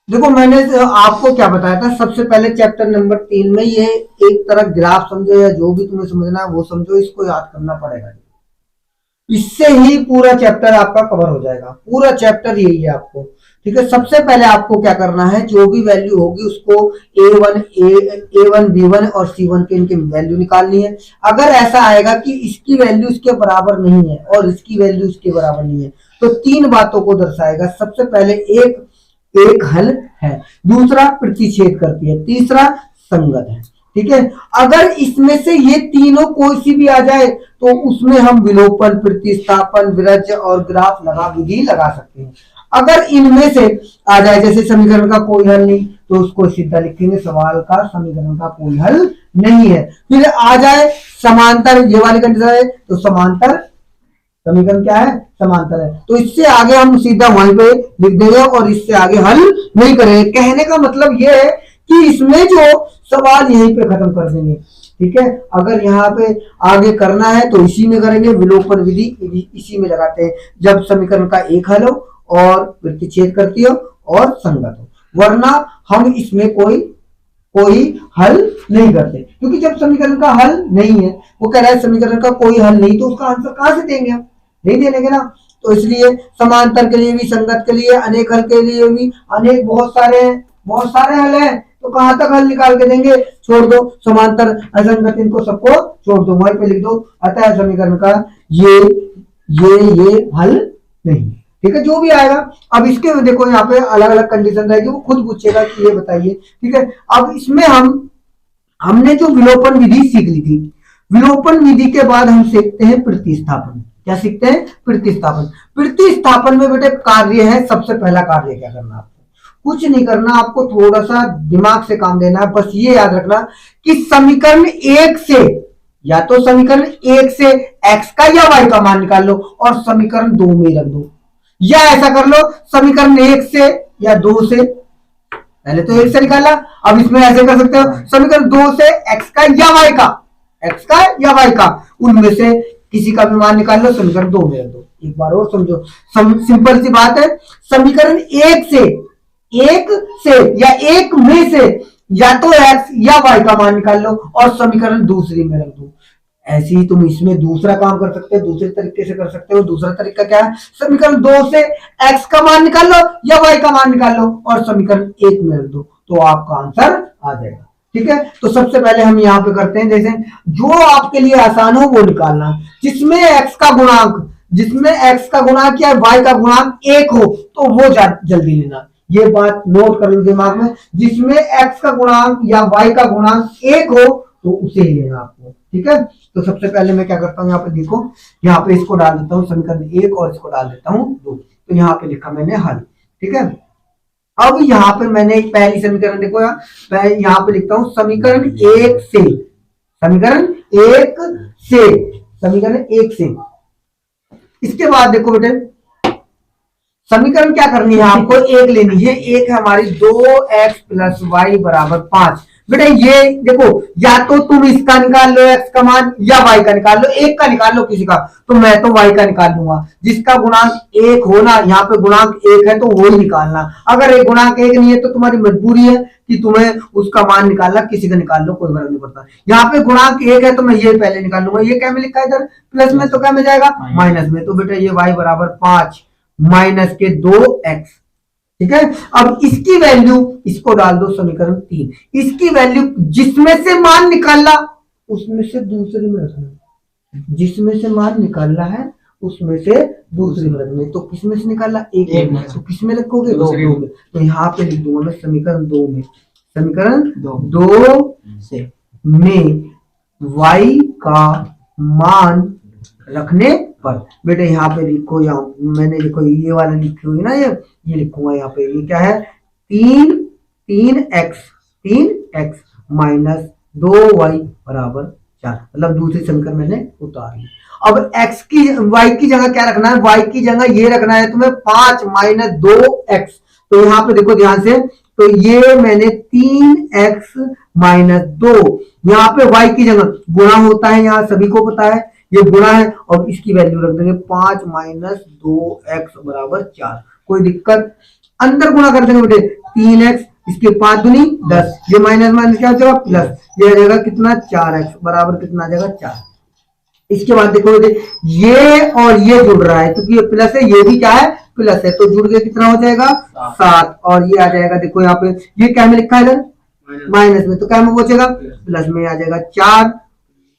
देखो मैंने आपको क्या बताया था सबसे पहले चैप्टर नंबर 3 में, ये एक तरह ग्राफ समझो या जो भी तुम्हें समझना है वो समझो, इसको याद करना पड़ेगा। इससे ही पूरा चैप्टर आपका कवर हो जाएगा, पूरा चैप्टर यही है आपको। ठीक है, सबसे पहले आपको क्या करना है, जो भी वैल्यू होगी उसको ए वन बी वन और सी वन के इनकी वैल्यू निकालनी है। अगर ऐसा आएगा कि इसकी वैल्यू इसके बराबर नहीं है और इसकी वैल्यू इसके बराबर नहीं है, तो तीन बातों को दर्शाएगा। सबसे पहले एक एक हल है, दूसरा प्रतिच्छेद करती है, तीसरा संगत है। ठीक है, अगर इसमें से ये तीनों कोई सी भी आ जाए तो उसमें हम विलोपन, प्रतिस्थापन, विरज और ग्राफ लगा विधि लगा सकते हैं। अगर इनमें से आ जाए, जैसे समीकरण का कोई हल नहीं, तो उसको सीधा लिखेंगे सवाल का समीकरण का कोई हल नहीं है। फिर आ जाए समांतर, ये वाली कंडीशन है तो समांतर समीकरण क्या है, समांतर है, तो इससे आगे हम सीधा वहीं पे लिख देंगे और इससे आगे हल नहीं करेंगे। कहने का मतलब ये है कि इसमें जो सवाल यहीं पे खत्म कर देंगे। ठीक है, अगर यहाँ पे आगे करना है तो इसी में करेंगे, विलोपन विधि इसी में लगाते हैं, जब समीकरण का एक हल हो और प्रतिच्छेद करती हो और संगत हो, वरना हम इसमें कोई हल नहीं करते, क्योंकि जब समीकरण का हल नहीं है, वो कह रहा है समीकरण का कोई हल नहीं, तो उसका आंसर कहां से देंगे हम, नहीं दे देंगे ना। तो इसलिए समांतर के लिए भी, संगत के लिए, अनेक हल के लिए भी, अनेक बहुत सारे हल हैं, तो कहां तक हल निकाल के देंगे, छोड़ दो समांतर असंगत इनको सबको छोड़ दो, वहीं पे लिख दो अतः समीकरण का ये हल नहीं। ठीक है, जो भी आएगा। अब इसके देखो यहाँ पे अलग अलग कंडीशन रहेगी, वो खुद पूछेगा कि ये बताइए। ठीक है, अब इसमें हमने जो विलोपन विधि सीख ली थी, विलोपन विधि के बाद हम सीखते हैं प्रतिस्थापन। क्या सीखते हैं, प्रतिस्थापन। प्रतिस्थापन में बेटे कार्य है, सबसे पहला कार्य क्या करना, आपको कुछ नहीं करना, आपको थोड़ा सा दिमाग से काम देना है। बस ये याद रखना कि समीकरण एक से, या तो समीकरण एक से एक्स का या वाई का मान निकाल लो और समीकरण दो में रख दो, या ऐसा कर लो समीकरण एक से या दो से, पहले तो एक से निकाला, अब इसमें ऐसे कर सकते हो समीकरण दो से एक्स का या वाई का, उनमें से किसी का भी मान निकाल लो, समीकरण दो में रख दो। एक बार और समझो, सिंपल सी बात है, समीकरण एक से या एक में से या तो एक्स या वाई का मान निकाल लो और समीकरण दूसरी में रख दो। ऐसे ही तुम इसमें दूसरा काम कर सकते हो, दूसरे तरीके से कर सकते हो। दूसरा तरीका क्या है, समीकरण दो से एक्स का मान निकाल लो या वाई का मान निकाल लो और समीकरण एक में रख दो, तो आपका आंसर आ जाएगा। ठीक है, तो सबसे पहले हम यहाँ पे करते हैं, जैसे जो आपके लिए आसान हो वो निकालना, जिसमें एक्स का गुणांक या वाई का गुणांक एक हो तो वो जल्दी लेना। ये बात नोट कर लो दिमाग में, जिसमें एक्स का गुणांक या वाई का गुणांक एक हो तो उसे ही लेना आपको। ठीक है, तो सबसे पहले मैं क्या करता हूँ, यहाँ पे देखो, यहाँ पे इसको डाल देता हूँ समीकरण एक और इसको डाल देता हूँ दो, तो यहाँ पे लिखा मैंने हल। ठीक है, अब यहाँ पे मैंने एक पहली समीकरण देखो, यहाँ पे लिखता हूँ समीकरण एक से, इसके बाद देखो बेटे, समीकरण क्या करनी है आपको, एक लेनी है, एक है हमारी 2x प्लस वाई बराबर 5। बेटा ये देखो, या तो तुम इसका निकाल लो x का मान या y का निकाल लो, एक का निकाल लो किसी का, तो मैं तो y का निकाल लूंगा। जिसका गुणांक एक हो ना, यहाँ पे गुणांक एक है तो वो ही निकालना, अगर एक गुणांक एक नहीं है तो तुम्हारी मजबूरी है कि तुम्हें उसका मान निकालना, किसी का निकाल लो, कोई फर्क नहीं पड़ता। यहाँ पे गुणांक एक है तो मैं ये पहले निकाल लूंगा, ये क्या में लिखा है इधर प्लस में, तो क्या में जाएगा माइनस में, तो बेटा ये y बराबर 5 माइनस के 2x। ठीक है, अब इसकी वैल्यू इसको डाल दो समीकरण 3, इसकी वैल्यू जिसमें से मान निकालना उसमें से दूसरे में रखना, जिसमें से मान निकालना है उसमें से दूसरे में रखना, तो किसमें से निकालना, एक में, तो किसमें रखोगे, दो में, तो यहाँ पे लिख दूंगा मैं समीकरण दो में y का मान रखने पर। बेटे यहाँ पे लिखो, यहाँ मैंने लिखो ये वाला लिखी हुई ना, ये लिखूंगा यहाँ पे, ये क्या है, तीन एक्स माइनस 2y बराबर 4, मतलब दूसरी समीकरण मैंने उतार ली। अब y की जगह क्या रखना है, y की जगह ये रखना है तुम्हें 5 माइनस 2x, तो यहाँ पे देखो ध्यान से, तो ये मैंने 3x माइनस 2, यहाँ पे y की जगह गुणा होता है, यहाँ सभी को पता है ये गुणा है, और इसकी वैल्यू रख देंगे 5 माइनस 2x बराबर 4, कोई दिक्कत। अंदर गुणा कर देंगे बेटे 3x, इसके 5 दूनी 10, ये माइनस माइनस क्या हो जाएगा प्लस, ये आ जाएगा कितना 4x बराबर कितना आ जाएगा 4। इसके बाद देखो बेटे ये और ये जुड़ रहा है क्योंकि ये प्लस है, ये भी क्या है प्लस है, तो जुड़ के कितना हो जाएगा 7, और ये आ जाएगा देखो यहाँ पे ये क्या में लिखा है इधर माइनस में, तो क्या में पहुंचेगा प्लस में आ जाएगा 4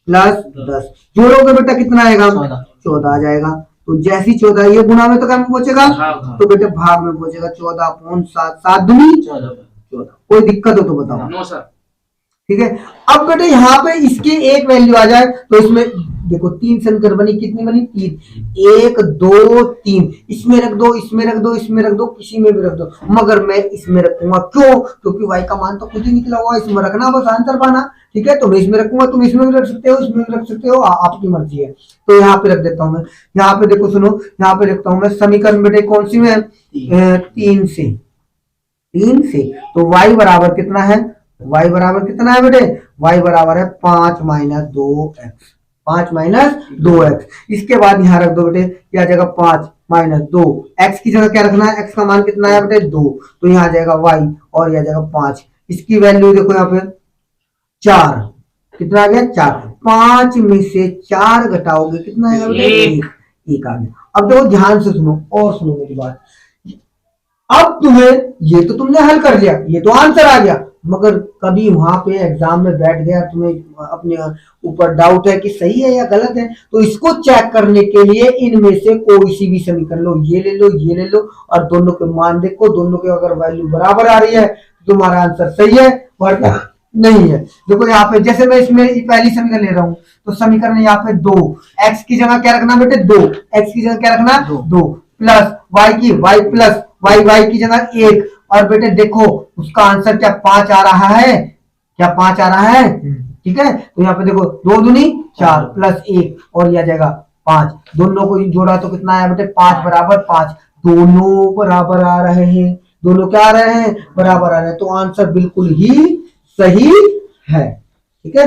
प्लस 10, जोड़ोगे बेटा कितना आएगा 14 आ जाएगा। तो जैसी 14 ये गुणा में तो क्या में पहुंचेगा, तो बेटे भाग में पहुंचेगा 14/7, 7 दूनी 14। कोई दिक्कत हो तो बताओ। No sir. ठीक है, अब बेटे यहाँ पे इसकी एक वैल्यू आ जाए तो इसमें देखो 3 संकर बनी, कितनी बनी 3, 1 2 3, इसमें रख दो इसमें रख दो इसमें रख दो किसी में भी रख दो, मगर मैं इसमें रखूंगा क्यों, क्योंकि y का मान तो खुद ही निकला हुआ, इसमें रखना बस आंसर पाना। ठीक है, तो मैं इसमें रखूंगा, तुम इसमें भी रख सकते हो इसमें भी रख सकते हो, आपकी मर्जी है। तो यहाँ पे रख देता हूं मैं, यहाँ पे देखो सुनो, यहाँ पे रखता हूं मैं समीकरण बेटे कौन सी में 3 से, तो y बराबर कितना है, y बराबर कितना है बेटे, y बराबर है 5 - 2x, 5 - 2x। इसके बाद यहाँ रख दो बेटे, क्या जाएगा 5 - 2, x की जगह क्या रखना है, x का मान कितना है बेटे 2, तो यहाँ आ जाएगा y और यह आ जाएगा 5, इसकी वैल्यू देखो यहाँ पे 4, कितना आ गया 4, 5 में से 4 घटाओगे कितना आएगा बेटे 1 आ गया। अब देखो ध्यान से सुनो और सुनो मेरी बात, अब तुम्हें ये तो तुमने हल कर लिया, ये तो आंसर आ गया, मगर कभी वहां पे एग्जाम में बैठ गया, तुम्हें अपने ऊपर डाउट है कि सही है या गलत है, तो इसको चेक करने के लिए इनमें से कोई सी भी समीकरण लो, ये ले लो ये ले लो, और दोनों के मान देखो, दोनों के अगर वैल्यू बराबर आ रही है तो तुम्हारा आंसर सही है, वरना नहीं है। देखो यहाँ पे जैसे मैं इसमें पहली समीकरण ले रहा हूँ, तो समीकरण यहाँ पे 2, x की जगह क्या रखना बेटे 2, x की जगह क्या रखना 2 प्लस y प्लस y की जगह 1, और बेटे देखो उसका आंसर क्या 5 आ रहा है, क्या 5 आ रहा है। ठीक है, तो यहाँ पे देखो 2 दूनी 4 प्लस 1 और यह आ जाएगा 5, दोनों को जोड़ा तो कितना आया बेटे 5 बराबर 5, दोनों बराबर आ रहे हैं, दोनों क्या आ रहे हैं बराबर आ रहे हैं, तो आंसर बिल्कुल ही सही है।